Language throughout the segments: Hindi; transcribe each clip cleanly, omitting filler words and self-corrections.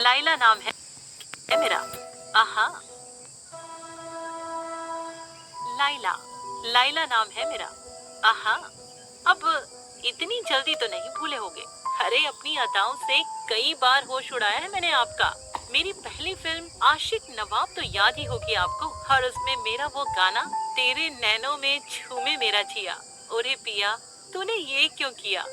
लाइला नाम है मेरा। आहा। लाइला। लाइला नाम है मेरा। आहा। अब इतनी जल्दी तो नहीं भूले होगे। अरे अपनी अदाओं से कई बार होश उड़ाया है मैंने आपका। मेरी पहली फिल्म आशिक नवाब तो याद ही होगी आपको, और उसमें मेरा वो गाना तेरे नैनों में झूमे मेरा जिया, ओरे पिया तूने ये क्यों किया।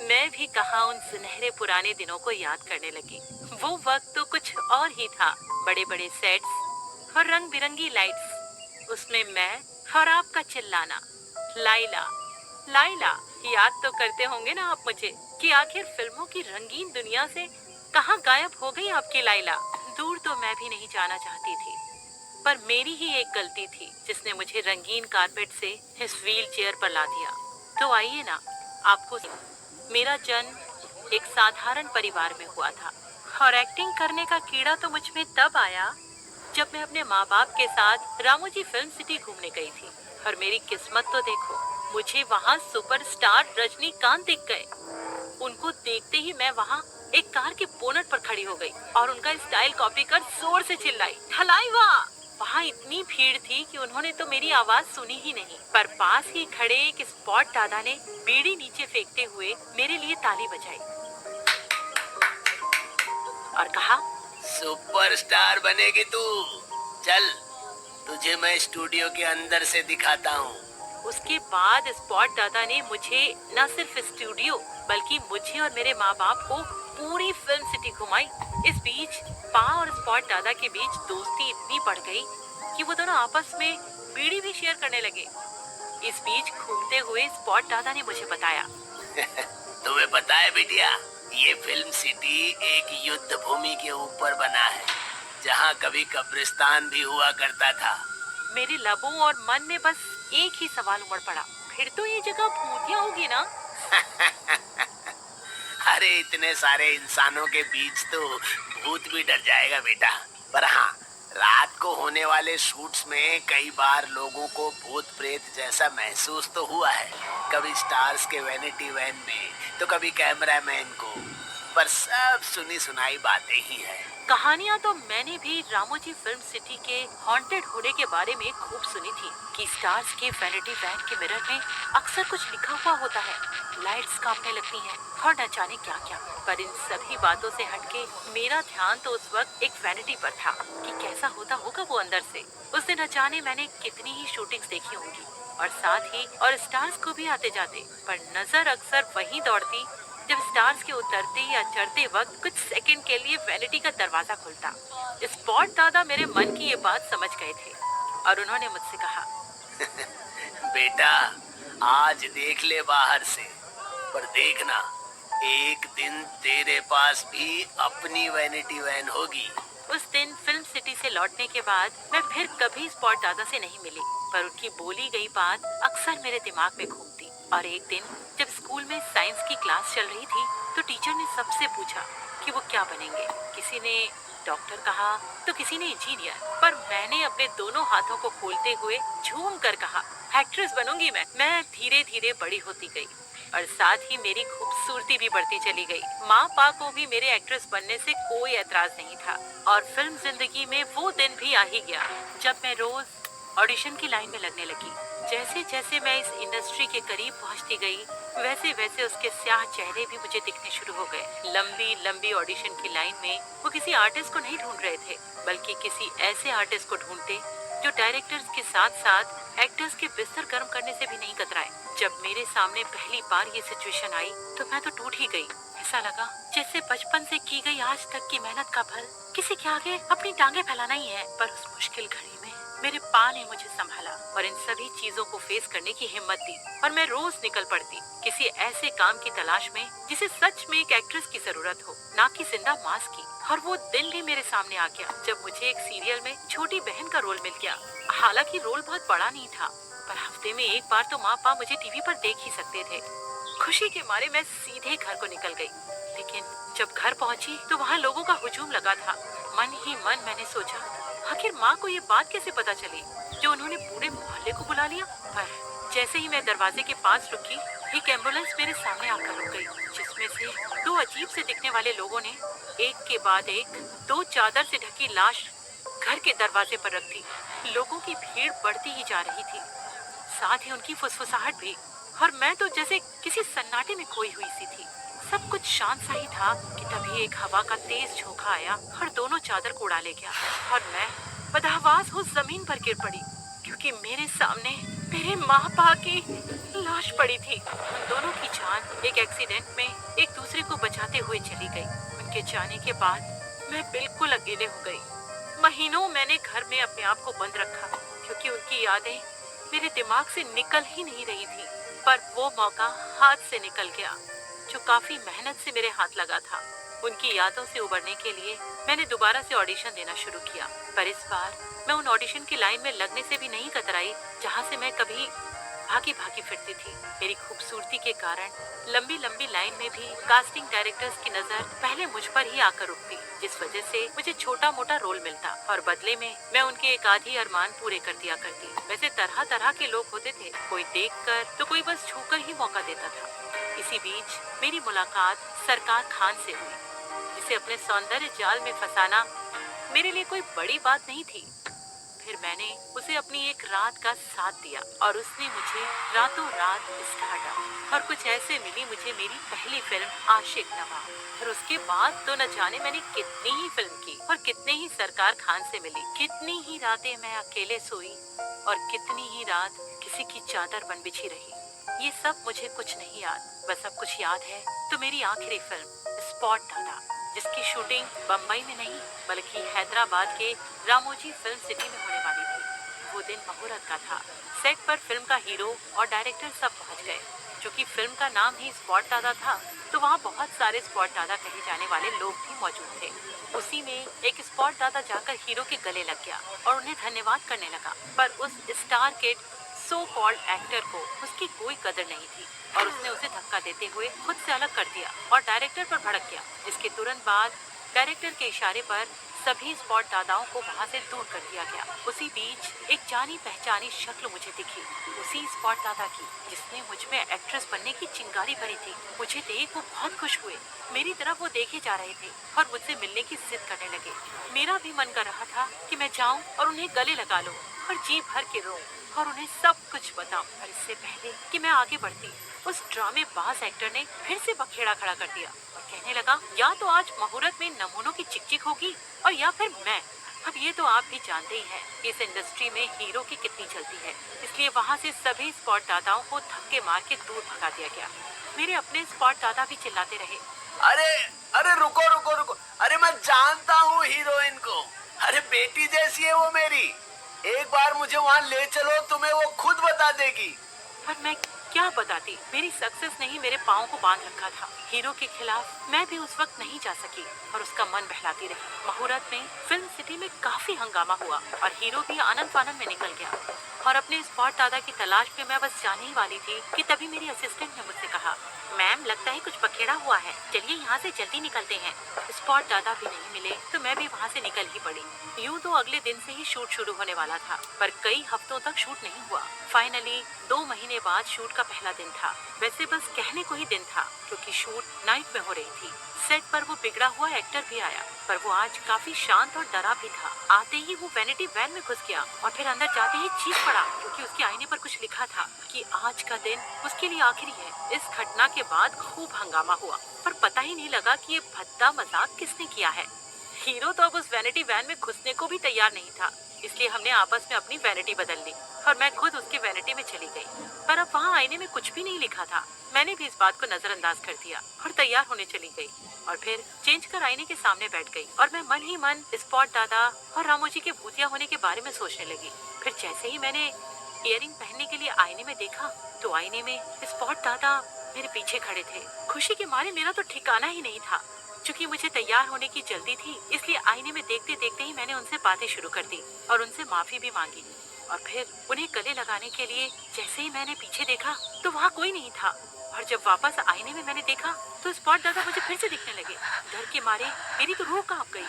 मैं भी कहाँ उन सुनहरे पुराने दिनों को याद करने लगी। वो वक्त तो कुछ और ही था। बड़े बड़े सेट्स और रंग बिरंगी लाइट्स, उसमें मैं और आपका चिल्लाना, लाइला लाइला। याद तो करते होंगे ना आप मुझे कि आखिर फिल्मों की रंगीन दुनिया से कहाँ गायब हो गई आपकी लाइला। दूर तो मैं भी नहीं जाना चाहती थी, पर मेरी ही एक गलती थी जिसने मुझे रंगीन कारपेट से इस व्हील चेयर पर ला दिया। तो आइए ना, आपको मेरा जन्म एक साधारण परिवार में हुआ था, और एक्टिंग करने का कीड़ा तो मुझ में तब आया जब मैं अपने माँ बाप के साथ रामोजी फिल्म सिटी घूमने गई थी। और मेरी किस्मत तो देखो, मुझे वहाँ सुपरस्टार रजनीकांत दिख गए। उनको देखते ही मैं वहाँ एक कार के बोनट पर खड़ी हो गई और उनका स्टाइल कॉपी कर जोर से चिल्लाई, ढलाई वाह। वहाँ इतनी भीड़ थी कि उन्होंने तो मेरी आवाज सुनी ही नहीं, पर पास ही खड़े एक स्पॉट दादा ने बीड़ी नीचे फेंकते हुए मेरे लिए ताली बजाई और कहा, सुपरस्टार बनेगी तू। चल, तुझे मैं स्टूडियो के अंदर से दिखाता हूँ। उसके बाद स्पॉट दादा ने मुझे न सिर्फ स्टूडियो बल्कि मुझे और मेरे माँ बाप को पूरी फिल्म सिटी घुमाई। इस बीच पा और स्पॉट दादा के बीच दोस्ती इतनी बढ़ गई कि वो दोनों आपस में बीड़ी भी शेयर करने लगे। इस बीच घूमते हुए स्पॉट दादा ने मुझे बताया, तुम्हें पता है बिटिया, ये फिल्म सिटी एक युद्ध भूमि के ऊपर बना है, जहाँ कभी कब्रिस्तान भी हुआ करता था। मेरे लबों और मन में बस एक ही सवाल उमड़ पड़ा, फिर तो ये जगह भूतिया होगी ना। अरे इतने सारे इंसानों के बीच तो भूत भी डर जाएगा बेटा। पर हाँ, रात को होने वाले शूट्स में कई बार लोगों को भूत प्रेत जैसा महसूस तो हुआ है। कभी स्टार्स के वैनिटी वैन में, तो कभी कैमरामैन को। पर सब सुनी सुनाई बातें ही हैं। कहानियाँ तो मैंने भी रामोजी फिल्म सिटी के हॉन्टेड होने के बारे में खूब सुनी थी कि स्टार्स के वैनिटी वैन के मिरर में अक्सर कुछ लिखा हुआ होता है, लाइट्स कांपने लगती हैं और न जाने क्या क्या। पर इन सभी बातों से हटके मेरा ध्यान तो उस वक्त एक वैनिटी पर था कि कैसा होता होगा वो अंदर से। उस दिन न जाने मैंने कितनी ही शूटिंग्स देखी होंगी, और साथ ही और स्टार्स को भी आते जाते, पर नजर अक्सर वहीं दौड़ती जब स्टार्स के उतरते या चढ़ते वक्त कुछ सेकंड के लिए वैनिटी का दरवाजा खुलता। स्पॉट दादा मेरे मन की ये बात समझ गए थे और उन्होंने मुझसे कहा, बेटा, आज देख ले बाहर से, पर देखना एक दिन तेरे पास भी अपनी वैनिटी वैन होगी। उस दिन फिल्म सिटी से लौटने के बाद मैं फिर कभी स्पॉट दादा से नहीं मिली, पर उनकी बोली गई बात अक्सर मेरे दिमाग में घूमती। और एक दिन जब स्कूल में साइंस की क्लास चल रही थी, तो टीचर ने सबसे पूछा कि वो क्या बनेंगे। किसी ने डॉक्टर कहा तो किसी ने इंजीनियर, पर मैंने अपने दोनों हाथों को खोलते हुए झूम कर कहा, एक्ट्रेस बनूंगी मैं धीरे धीरे बड़ी होती गई और साथ ही मेरी खूबसूरती भी बढ़ती चली गई। माँ पापा को भी मेरे एक्ट्रेस बनने से कोई एतराज नहीं था, और फिल्म जिंदगी में वो दिन भी आ ही गया जब मैं रोज ऑडिशन की लाइन में लगने लगी। जैसे जैसे मैं इस इंडस्ट्री के करीब पहुंचती गई, वैसे वैसे उसके स्याह चेहरे भी मुझे दिखने शुरू हो गए। लंबी लंबी ऑडिशन की लाइन में वो किसी आर्टिस्ट को नहीं ढूंढ रहे थे, बल्कि किसी ऐसे आर्टिस्ट को ढूंढते जो डायरेक्टर्स के साथ साथ एक्टर्स के बिस्तर गर्म करने से भी नहीं कतराए। जब मेरे सामने पहली बार ये सिचुएशन आई तो मैं तो टूट ही गई। ऐसा लगा जैसे बचपन से की गई आज तक की मेहनत का फल किसी के आगे अपनी टांगे फैलाना ही है। पर उस मुश्किल घड़ी में मेरे पा ने मुझे संभाला और इन सभी चीजों को फेस करने की हिम्मत दी, और मैं रोज निकल पड़ती किसी ऐसे काम की तलाश में जिसे सच में एक एक्ट्रेस की जरूरत हो, ना कि जिंदा मांस की। और वो दिन भी मेरे सामने आ गया जब मुझे एक सीरियल में छोटी बहन का रोल मिल गया। हालांकि रोल बहुत बड़ा नहीं था, पर हफ्ते में एक बार तो माँ पापा मुझे टीवी पर देख ही सकते थे। खुशी के मारे मैं सीधे घर को निकल गई, लेकिन जब घर पहुंची तो वहाँ लोगों का हुजूम लगा था। मन ही मन मैंने सोचा, आखिर माँ को ये बात कैसे पता चली जो उन्होंने पूरे मोहल्ले को बुला लिया। पर जैसे ही मैं दरवाजे के पास रुकी, एक एम्बुलेंस मेरे सामने आकर रुक गई, जिसमें से दो अजीब से दिखने वाले लोगों ने एक के बाद एक दो चादर से ढकी लाश घर के दरवाजे पर रख दी। लोगों की भीड़ बढ़ती ही जा रही थी, साथ ही उनकी फुसफुसाहट भी। और मैं तो जैसे किसी सन्नाटे में खोई हुई सी थी। सब कुछ शांत सा ही था कि तभी एक हवा का तेज झोंका आया और दोनों चादर को उड़ा ले गया, और मैं बदहवास हो जमीन पर गिर पड़ी, क्योंकि मेरे सामने मेरे माँ बाप की लाश पड़ी थी। उन दोनों की जान एक एक्सीडेंट में एक दूसरे को बचाते हुए चली गई। उनके जाने के बाद मैं बिल्कुल अकेले हो गई। महीनों मैंने घर में अपने आप को बंद रखा, क्योंकि उनकी यादें मेरे दिमाग से निकल ही नहीं रही थी। पर वो मौका हाथ से निकल गया, जो काफी मेहनत से मेरे हाथ लगा था। उनकी यादों से उबरने के लिए मैंने दोबारा से ऑडिशन देना शुरू किया, पर इस बार मैं उन ऑडिशन की लाइन में लगने से भी नहीं कतराई, जहाँ से मैं कभी भागी भागी फिरती थी। मेरी खूबसूरती के कारण लंबी लंबी लाइन में भी कास्टिंग डायरेक्टर्स की नजर पहले मुझ पर ही आकर रुकती, जिस वजह से मुझे छोटा मोटा रोल मिलता और बदले में मैं उनके एक आधी अरमान पूरे कर दिया करती। वैसे तरह तरह के लोग होते थे, कोई देखकर तो कोई बस छूकर ही मौका देता था। इसी बीच मेरी मुलाकात सरकार खान से हुई, जिसे अपने सौंदर्य जाल में फंसाना मेरे लिए कोई बड़ी बात नहीं थी। फिर मैंने उसे अपनी एक रात का साथ दिया और उसने मुझे रातों रात स्टार डाला, और कुछ ऐसे मिली मुझे मेरी पहली फिल्म आशिक नवा। और उसके बाद तो न जाने मैंने कितनी ही फिल्म की और कितने ही सरकार खान से मिली, कितनी ही रातें मैं अकेले सोई और कितनी ही रात किसी की चादर बन बिछी रही। ये सब मुझे कुछ नहीं याद, बस अब कुछ याद है तो मेरी आखिरी फिल्म स्पॉट दादा, जिसकी शूटिंग बम्बई में नहीं बल्कि हैदराबाद के रामोजी फिल्म सिटी में होने वाली थी। वो दिन मुहूर्त का था। सेट पर फिल्म का हीरो और डायरेक्टर सब पहुंच गए। क्योंकि फिल्म का नाम ही स्पॉट दादा था, तो वहाँ बहुत सारे स्पॉट दादा कहे जाने वाले लोग भी मौजूद थे। उसी में एक स्पॉट दादा जाकर हीरो के गले लग गया और उन्हें धन्यवाद करने लगा, पर उस star kid so called actor को उसकी कोई कदर नहीं थी और उसने उसे धक्का देते हुए खुद से अलग कर दिया और डायरेक्टर पर भड़क गया, जिसके तुरंत बाद डायरेक्टर के इशारे पर सभी स्पॉट दादाओं को वहाँ से दूर कर दिया गया। उसी बीच एक जानी पहचानी शक्ल मुझे दिखी, उसी स्पॉट दादा की जिसने मुझ में एक्ट्रेस बनने की चिंगारी भरी थी। मुझे देख वो बहुत खुश हुए, मेरी तरफ वो देखे जा रहे थे और मुझसे मिलने की जिद करने लगे। मेरा भी मन कर रहा था कि मैं जाऊं और उन्हें गले लगा लूं और जी भर के रोऊं और उन्हें सब कुछ बताऊं। पर इससे पहले कि मैं आगे बढ़ती, उस ड्रामेबाज एक्टर ने फिर से बखेड़ा खड़ा कर दिया और कहने लगा, या तो आज मुहूर्त में नमूनों की चिक होगी और या फिर मैं। अब ये तो आप भी जानते ही हैं कि इस इंडस्ट्री में हीरो की कितनी चलती है, इसलिए वहाँ से सभी स्पॉट दादाओं को धक्के मार के दूर भगा दिया गया। मेरे अपने स्पॉट दादा भी चिल्लाते रहे, अरे अरे रुको रुको रुको, अरे मैं जानता हूँ हीरोइन को, अरे बेटी जैसी है वो मेरी। एक बार मुझे वहाँ ले चलो, तुम्हें वो खुद बता देगी। पर मैं क्या बताती, मेरी सक्सेस ने ही मेरे पाँव को बांध रखा था। हीरो के खिलाफ मैं भी उस वक्त नहीं जा सकी और उसका मन बहलाती रही। मुहूर्त में फिल्म सिटी में काफी हंगामा हुआ और हीरो भी आनंद फानंद में निकल गया और अपने स्पॉट दादा की तलाश में मैं बस जाने ही वाली थी कि तभी मेरी असिस्टेंट ने मुझसे कहा, मैम लगता है कुछ बखेड़ा हुआ है, चलिए यहाँ से जल्दी निकलते हैं। स्पॉट दादा भी नहीं मिले तो मैं भी वहाँ से निकल ही पड़ी। यूँ तो अगले दिन से ही शूट शुरू होने वाला था, पर कई हफ्तों तक शूट नहीं हुआ। फाइनली 2 महीने बाद शूट का पहला दिन था। वैसे बस कहने को ही दिन था, क्योंकि शूट नाइट में हो रही थी। सेट पर वो बिगड़ा हुआ एक्टर भी आया, पर वो आज काफी शांत और डरा भी था। आते ही वो वैनिटी वैन में घुस गया और फिर अंदर जाते ही चीख पड़ा, क्योंकि उसके आईने पर कुछ लिखा था कि आज का दिन उसके लिए आखिरी है। इस घटना के बाद खूब हंगामा हुआ, पर पता ही नहीं लगा कि ये भद्दा मजाक किसने किया है। हीरो तो अब उस वैनिटी वैन में घुसने को भी तैयार नहीं था, इसलिए हमने आपस में अपनी वैनिटी बदल ली और मैं खुद उसकी वैनिटी में चली गई। पर अब वहाँ आईने में कुछ भी नहीं लिखा था। मैंने भी इस बात को नजरअंदाज कर दिया और तैयार होने चली गई और फिर चेंज कर आईने के सामने बैठ गई और मैं मन ही मन स्पॉट दादा और रामोजी के भूतिया होने के बारे में सोचने लगी। फिर जैसे ही मैंने इयरिंग पहनने के लिए आईने में देखा तो आईने में स्पॉट दादा मेरे पीछे खड़े थे। खुशी के मारे मेरा तो ठिकाना ही नहीं था। चूंकि मुझे तैयार होने की जल्दी थी, इसलिए आईने में देखते देखते ही मैंने उनसे बातें शुरू कर दी और उनसे माफी भी मांगी। और फिर उन्हें गले लगाने के लिए जैसे ही मैंने पीछे देखा तो वहाँ कोई नहीं था और जब वापस आईने में मैंने देखा तो स्पॉट दादा मुझे फिर से दिखने लगे। डर के मारे मेरी तो रूह कांप गई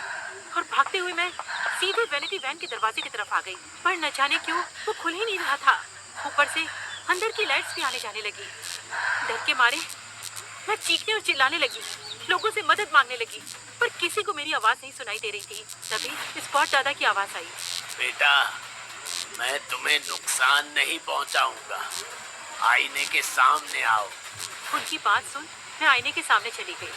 और भागते हुए मैं सीधे वैनिटी वैन के दरवाजे की तरफ आ गई, पर न जाने क्यों वो खुल ही नहीं रहा था। ऊपर से अंदर की लाइट्स भी आने जाने लगी। डर के मारे मैं चीखने और चिल्लाने लगी, लोगों से मदद मांगने लगी, पर किसी को मेरी आवाज नहीं सुनाई दे रही थी। तभी स्पॉट दादा की आवाज आई। बेटा, मैं तुम्हें नुकसान नहीं पहुंचाऊंगा। आईने के सामने आओ। उनकी बात सुन मैं आईने के सामने चली गई,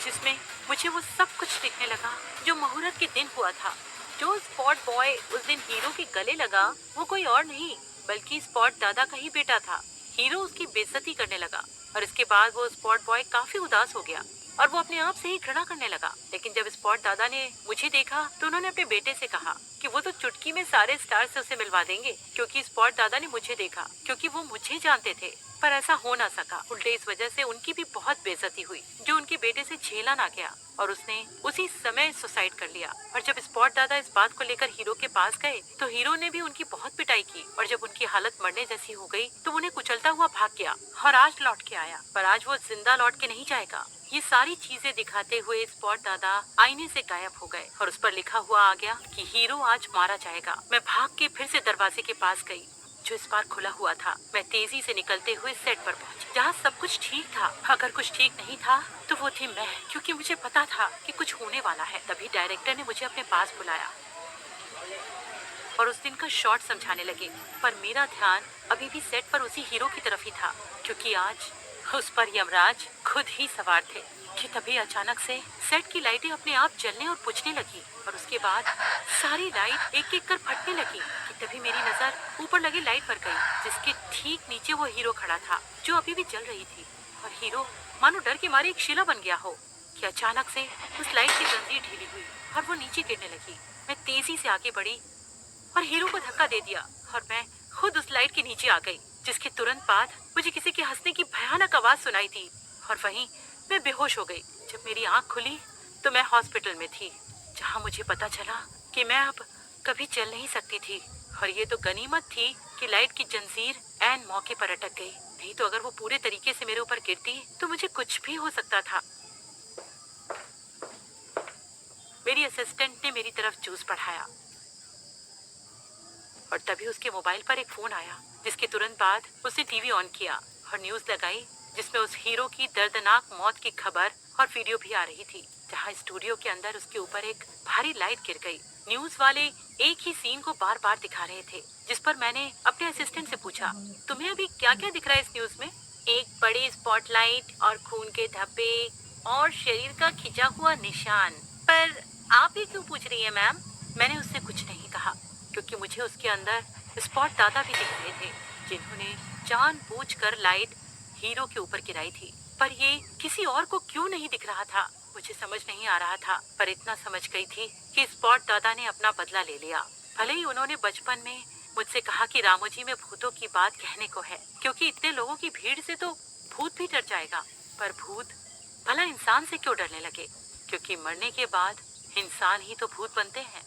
जिसमें मुझे वो सब कुछ दिखने लगा जो मुहूर्त के दिन हुआ था। जो स्पॉट बॉय उस दिन हीरो के गले लगा वो कोई और नहीं बल्कि स्पॉट दादा का ही बेटा था। हीरो उसकी बेइज्जती करने लगा और इसके बाद वो स्पॉट बॉय काफी उदास हो गया और वो अपने आप से ही घृणा करने लगा। लेकिन जब स्पॉट दादा ने मुझे देखा तो उन्होंने अपने बेटे से कहा कि वो तो चुटकी में सारे स्टार से उसे मिलवा देंगे, क्योंकि स्पॉट दादा ने मुझे देखा, क्योंकि वो मुझे जानते थे। पर ऐसा हो ना सका। उल्टे इस वजह से उनकी भी बहुत बेइज्जती हुई, जो उनके बेटे से झेला ना गया और उसने उसी समय सुसाइड कर लिया। और जब स्पॉट दादा इस बात को लेकर हीरो के पास गए तो हीरो ने भी उनकी बहुत पिटाई की और जब उनकी हालत मरने जैसी हो गई तो उन्हें कुचलता हुआ भाग गया और आज लौट के आया। पर आज वो जिंदा लौट के नहीं जाएगा। ये सारी चीजें दिखाते हुए स्पॉट दादा आईने से गायब हो गए और उस पर लिखा हुआ आ गया कि हीरो आज मारा जाएगा। मैं भाग के फिर से दरवाजे के पास गई जो इस बार खुला हुआ था। मैं तेजी से निकलते हुए सेट पर पहुंची, जहाँ सब कुछ ठीक था। अगर कुछ ठीक नहीं था तो वो थी मैं, क्योंकि मुझे पता था कि कुछ होने वाला है। तभी डायरेक्टर ने मुझे अपने पास बुलाया और उस दिन का शॉट समझाने लगे, पर मेरा ध्यान अभी भी सेट पर उसी हीरो की तरफ ही था, क्योंकि आज उस पर यमराज खुद ही सवार थे। कि तभी अचानक से सेट की लाइटें अपने आप जलने और बुझने लगी और उसके बाद सारी लाइट एक एक कर फटने लगी। कि तभी मेरी नजर ऊपर लगी लाइट पर गई, जिसके ठीक नीचे वो हीरो खड़ा था जो अभी भी जल रही थी। और हीरो मानो डर के मारे एक शिला बन गया हो कि अचानक से उस लाइट की जंजीर ढीली हुई और वो नीचे गिरने लगी। मैं तेजी से आगे बढ़ी और हीरो को धक्का दे दिया और मैं खुद उस लाइट के नीचे आ गई, जिसके तुरंत बाद मुझे किसी के हंसने की भयानक आवाज सुनाई थी और वहीं मैं बेहोश हो गई। जब मेरी आंख खुली तो मैं हॉस्पिटल में थी, जहां मुझे पता चला कि मैं अब कभी चल नहीं सकती थी। और ये तो गनीमत थी कि लाइट की जंजीर ऐन मौके पर अटक गई, नहीं तो अगर वो पूरे तरीके से मेरे ऊपर गिरती तो मुझे कुछ भी हो सकता था। मेरी असिस्टेंट ने मेरी तरफ जूस बढ़ाया और तभी उसके मोबाइल पर एक फोन आया, जिसके तुरंत बाद उसने टीवी ऑन किया और न्यूज लगाई, जिसमें उस हीरो की दर्दनाक मौत की खबर और वीडियो भी आ रही थी, जहां स्टूडियो के अंदर उसके ऊपर एक भारी लाइट गिर गई। न्यूज वाले एक ही सीन को बार बार दिखा रहे थे, जिस पर मैंने अपने असिस्टेंट से पूछा, तुम्हें अभी क्या क्या दिख रहा है इस न्यूज में? एक बड़ी स्पॉटलाइट और खून के धब्बे और शरीर का खिंचा हुआ निशान। पर आप ये क्यों पूछ रही है मैम? मैंने उससे कुछ नहीं कहा, क्योंकि मुझे उसके अंदर स्पॉट दादा भी दिख रहे थे, जिन्होंने जानबूझकर लाइट हीरो के ऊपर गिराई थी। पर ये किसी और को क्यों नहीं दिख रहा था, मुझे समझ नहीं आ रहा था। पर इतना समझ गई थी कि स्पॉट दादा ने अपना बदला ले लिया। भले ही उन्होंने बचपन में मुझसे कहा कि रामोजी में भूतों की बात कहने को है, क्योंकि इतने लोगों की भीड़ से तो भूत भी डर जाएगा। पर भूत भला इंसान से क्यों डरने लगे, क्योंकि मरने के बाद इंसान ही तो भूत बनते हैं।